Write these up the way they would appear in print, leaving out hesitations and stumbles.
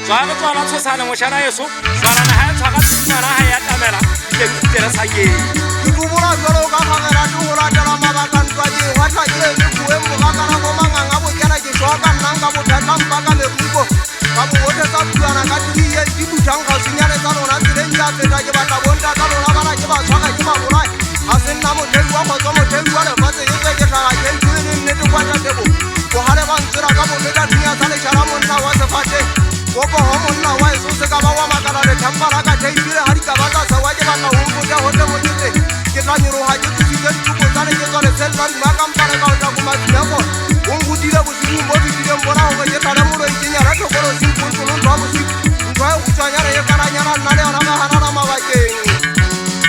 Jwale tswala tshosana moshana yeso jwala na ha e tshwaka tshimana ha ya tamela ke tsela sa ye ke bula jalo ka gagera di go latela mabaka ntwa ke wa tla ke le kuwe mo ga kana go manganga bo kena ke tswa ka nanga bo thata mpaka le buko ka bo wote tsa buana ka di ye di butang ga senyane tsa rona tsele ntja feta ke batla bonta ka rona bana ke ba tshwaka ke ba bolai a se nna mo teng wa go tswa mo teng wa le ba tse ke ke tla ke ntwe ne nnete kwa tla tebo go hale ba ntsira ka bo leta dunya tsa le jara monna wa se fate go go ho monna wa eso se ka ba wa makala le thambara ka teibile ha di ka ba tsa wa ke ba ka ho mputa ho te mo tse ke tla nyoro ha ke tsitse tuko tsa le ke tswa le selva di maka mpana ka tla go ma tsya go o ngudile bo se mo di dire mbona ho ke tla mo lo ikinya ra go go se ko ko ndo bo se ntwa o tswa nyara ye kana nyara nna le ona ga hana na mabakeng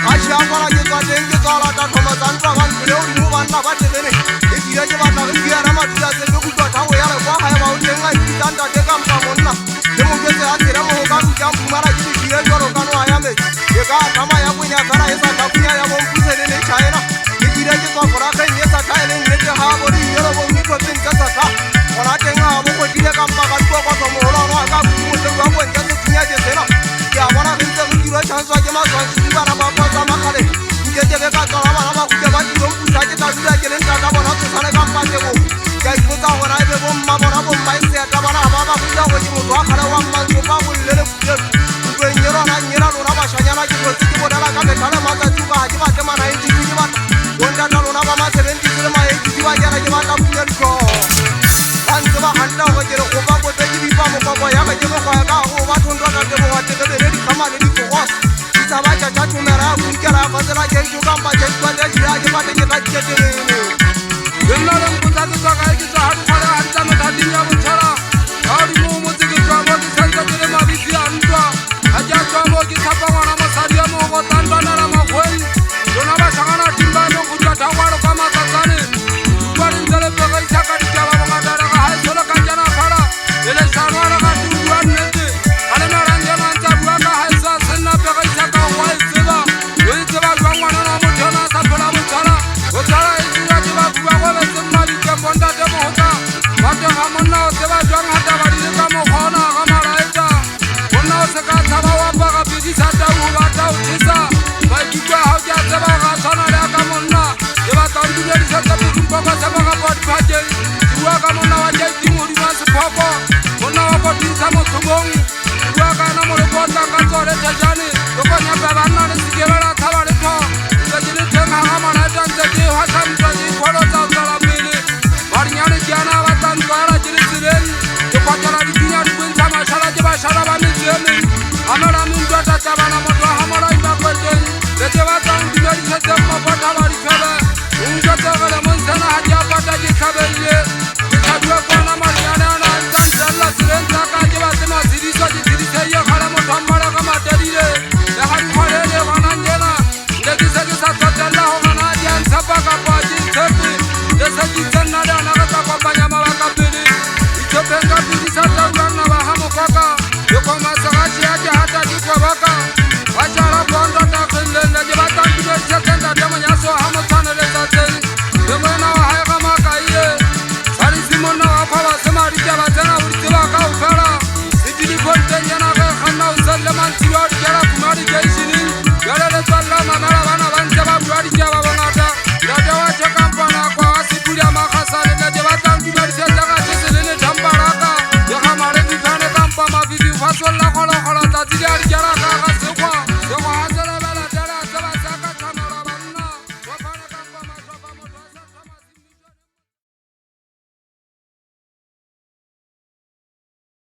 a sha fara ke tswa teng ke tswa la ta thoma tsa ntwa ba ntse o mo ba nna ba tsene e dire ke ba tla ke ya ra ma tsa se ke kutwa tha o ya le kwa ha ya ba o teng a ditanda te ka mpa monna le mo ke se a tira mo ka ntja mbumara ke dire joro ka no aya me ke ka thama ya kunya tsara e sa ta kunya ya bo mpuse le chaena ke dire ke tswa fora ke ye sa ta le ne ke ha bo di yero bo mi ko teng tsa sa ora teng a bo ko dire ka mpa ka twa kwa mo lo no ka mo te kwa kwa tsa kunya je sena ke a bona ke tsa mo chanso ke ma tswa ke ba na ba kwa tsa makale ke je ke ka tsara ba ba ku ke ba di bo mpusa ke ta dula ke le nta ka bona tsa sane ka mpa ke bo ke a ipotsa hore a ebe bo mma bona bo mma e se ta bona ba ba ku tsa go ke mo tswa khala wa mma